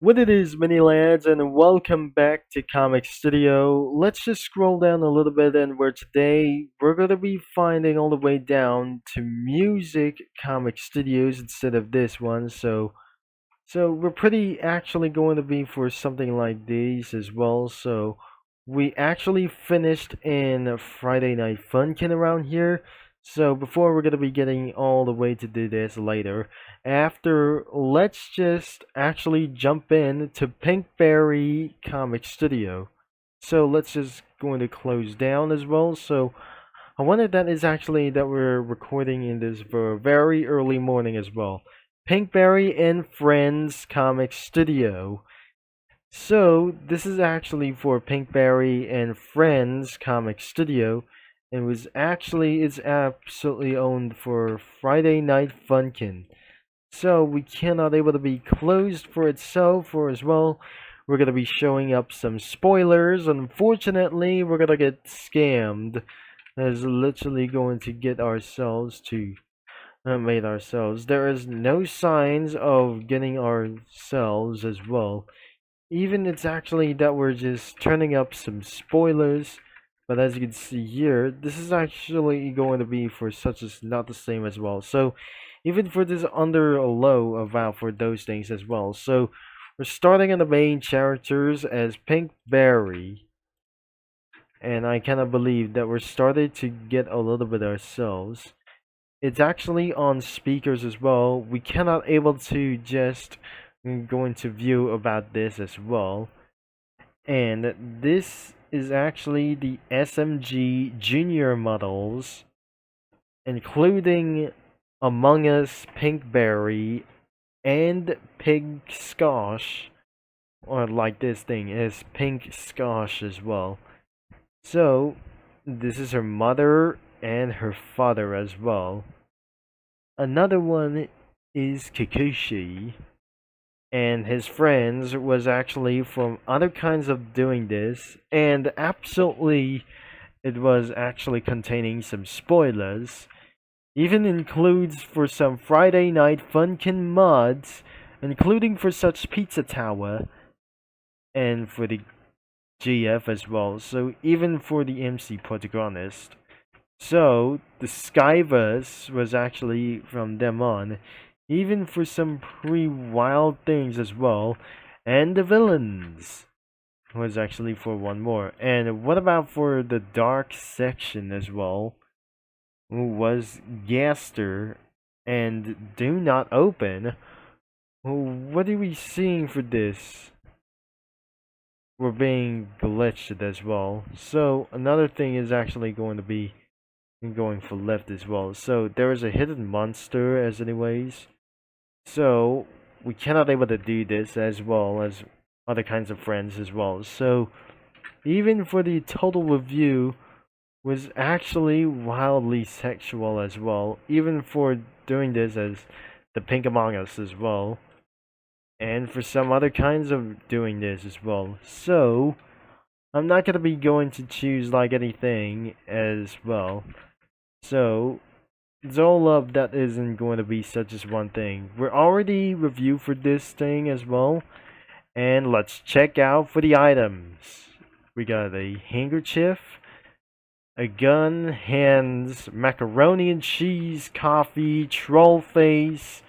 What it is, mini lads, and welcome back to Comic Studio. Let's just scroll down a little bit, and where today we're gonna be finding all the way down to music comic studios instead of this one. So we're pretty actually going to be for something like these as well. So we actually finished in Friday Night Funkin around here. So before we're gonna be getting all the way to do this later, after let's just actually jump in to Pinkberry Comic Studio. So let's just going to close down as well. So I wonder that is actually that we're recording in this for very early morning as well. Pinkberry and Friends Comic Studio. So this is actually for Pinkberry and Friends Comic Studio. It was actually it's absolutely owned for Friday Night Funkin'. So we cannot able to be closed for itself or as well. We're gonna be showing up some spoilers. Unfortunately, we're gonna get scammed. As literally going to get ourselves to made ourselves. There is no signs of getting ourselves as well. Even it's actually that we're just turning up some spoilers. But as you can see here, this is actually going to be for such as not the same as well. So even for this under a low about for those things as well. So we're starting on the main characters as Pinkberry. And I cannot believe that we're starting to get a little bit ourselves. It's actually on speakers as well. We cannot able to just go into view about this as well. And this is actually the SMG junior models, including Among Us, Pinkberry, and Pig Skosh, or like this thing is Pink Skosh as well. So this is her mother and her father as well. Another one is Kikuchi, and his friends was actually from other kinds of doing this, and absolutely it was actually containing some spoilers. Even includes for some Friday Night Funkin' mods, including for such Pizza Tower, and for the GF as well. So even for the MC protagonist. So the Skyverse was actually from them on, even for some pretty wild things as well. And the villains was actually for one more. And what about for the dark section as well? Who was Gaster and Do Not Open? What are we seeing for this? We're being glitched as well. So another thing is actually going to be going for left as well. So there is a hidden monster as anyways. So we cannot able to do this as well as other kinds of friends as well. So even for the total review was actually wildly sexual as well. Even for doing this as the Pink Among Us as well. And for some other kinds of doing this as well. So I'm not gonna be going to choose like anything as well. So it's all up that isn't going to be such as one thing. We're already reviewed for this thing as well. And let's check out for the items. We got a handkerchief, a gun, hands, macaroni and cheese, coffee, troll face,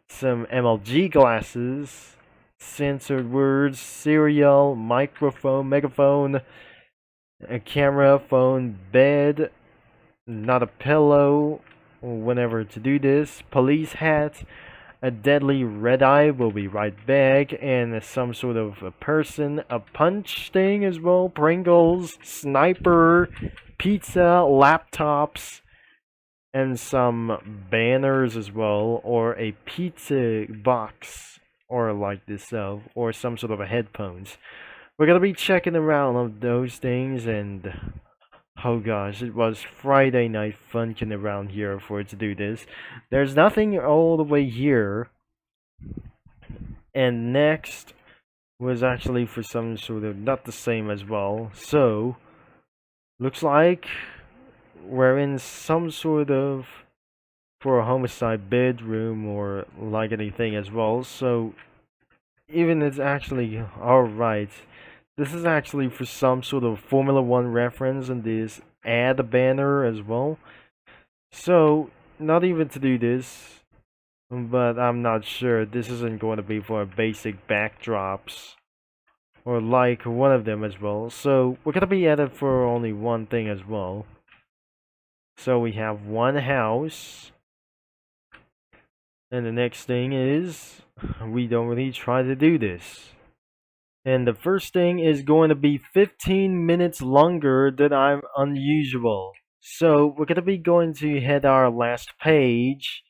some MLG glasses, censored words, cereal, microphone, megaphone, a camera, phone, bed, not a pillow, whenever to do this, police hat, a deadly red eye, will be right back, and some sort of a person, a punch thing as well, Pringles, sniper, pizza, laptops, and some banners as well, or a pizza box, or like this, or some sort of a headphones. We're gonna be checking around of those things, and oh gosh, it was Friday Night Funkin' around here for it to do this. There's nothing all the way here. And next was actually for some sort of not the same as well. So looks like we're in some sort of for a homicide bedroom or like anything as well. So even it's actually alright. This is actually for some sort of Formula One reference in this ad banner as well. So, not even to do this, but I'm not sure. This isn't going to be for basic backdrops or like one of them as well. So, we're going to be added for only one thing as well. So, we have one house. And the next thing is, we don't really try to do this. And the first thing is going to be 15 minutes longer than I'm unusual. So we're going to be going to hit our last page.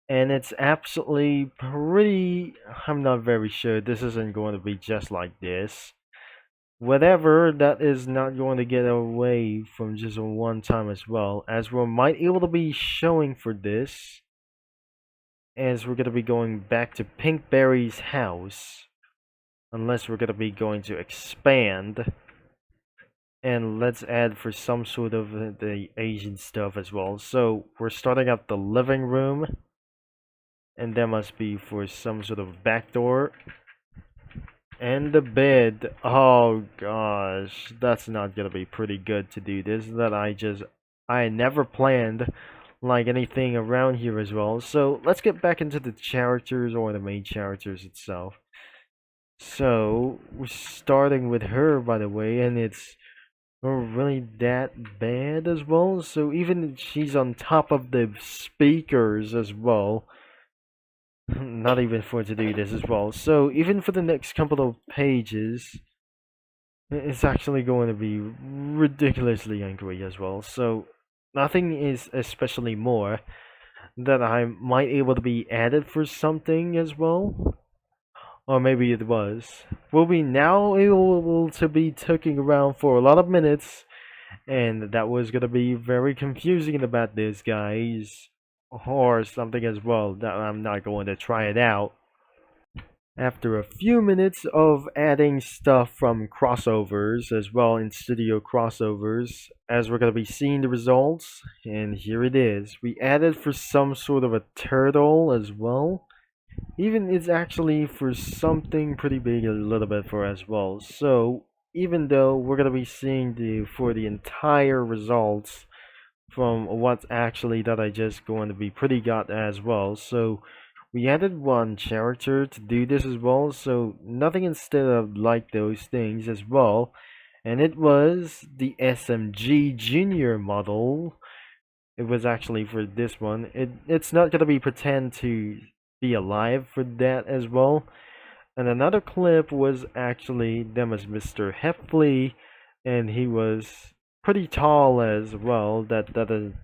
And it's absolutely pretty... I'm not very sure. This isn't going to be just like this. Whatever, that is not going to get away from just one time as well. As we might able to be showing for this. As we're going to be going back to Pinkberry's house. Unless we're going to be going to expand. And let's add for some sort of the Asian stuff as well. So we're starting up the living room. And there must be for some sort of back door. And the bed. Oh gosh. That's not going to be pretty good to do this. I never planned like anything around here as well. So let's get back into the characters or the main characters itself. So we're starting with her, by the way, and it's really that bad as well. So even she's on top of the speakers as well. Not even for to do this as well. So even for the next couple of pages, it's actually going to be ridiculously angry as well. So nothing is especially more that I might able to be added for something as well. Or maybe it was. We'll be now able to be taking around for a lot of minutes. And that was gonna be very confusing about this, guys. Or something as well that I'm not going to try it out. After a few minutes of adding stuff from crossovers as well in studio crossovers, as we're going to be seeing the results, and here it is. We added for some sort of a turtle as well. Even it's actually for something pretty big a little bit for as well. So even though we're going to be seeing for the entire results from what's actually that I just going to be pretty got as well. So we added one character to do this as well, so nothing instead of like those things as well. And it was the SMG Junior model. It was actually for this one. It's not gonna be pretend to be alive for that as well. And another clip was actually them as Mr. Heffley, and he was pretty tall as well. That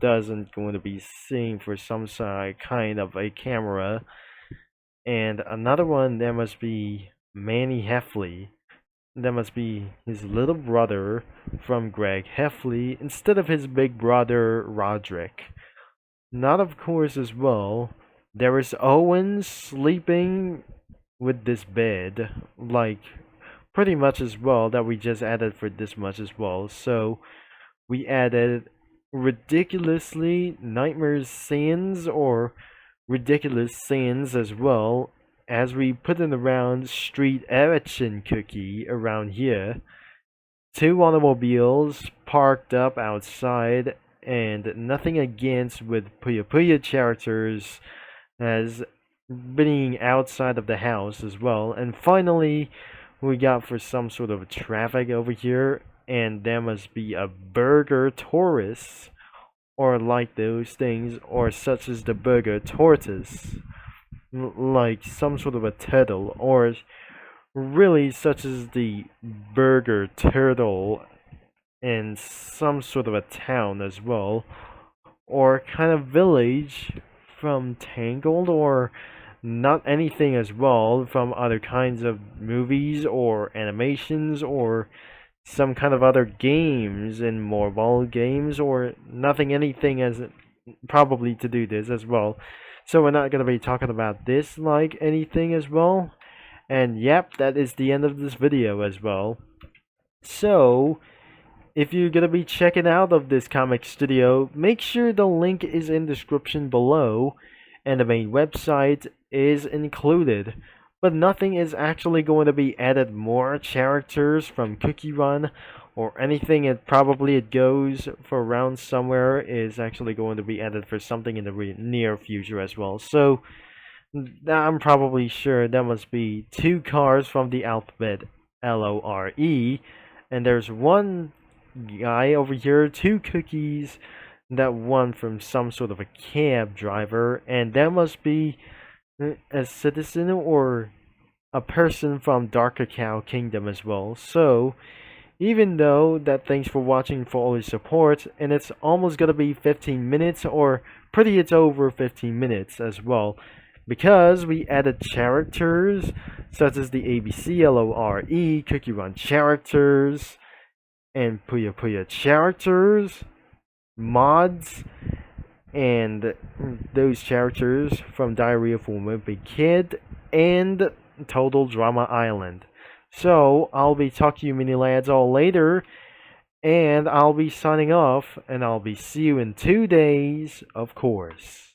doesn't going to be seen for some kind of a camera. And another one, there must be Manny Heffley. That must be his little brother from Greg Heffley instead of his big brother Roderick. Not of course as well. There is Owen sleeping with this bed, like pretty much as well that we just added for this much as well. So we added ridiculously nightmare scenes or ridiculous scenes as well as we put in around street urchin cookie around here. Two automobiles parked up outside and nothing against with Puya Puya characters as being outside of the house as well. And finally we got for some sort of traffic over here, and there must be a burger tourist or like those things, or such as the burger tortoise, like some sort of a turtle, or really such as the burger turtle in some sort of a town as well, or kind of village from Tangled, or not anything as well from other kinds of movies or animations or some kind of other games and mobile games, or nothing anything as probably to do this as well. So we're not going to be talking about this like anything as well. And yep, that is the end of this video as well. So if you're going to be checking out of this comic studio, make sure the link is in the description below and the main website is included. but nothing is actually going to be added more characters from Cookie Run or anything. It goes for around somewhere is actually going to be added for something in the near future as well. So I'm probably sure there must be 2 cars from the alphabet LORE, and there's one guy over here, 2 cookies, that one from some sort of a cab driver, and there must be a citizen or a person from Dark Cacao Kingdom as well. So even though that, thanks for watching, for all your support, and it's almost gonna be 15 minutes, or pretty it's over 15 minutes as well, because we added characters such as the ABCLORE Cookie Run characters and Puya Puya characters, mods, and those characters from Diary of a Wimpy Kid and Total Drama Island. So I'll be talking to you mini lads all later, and I'll be signing off, and I'll be see you in 2 days, of course.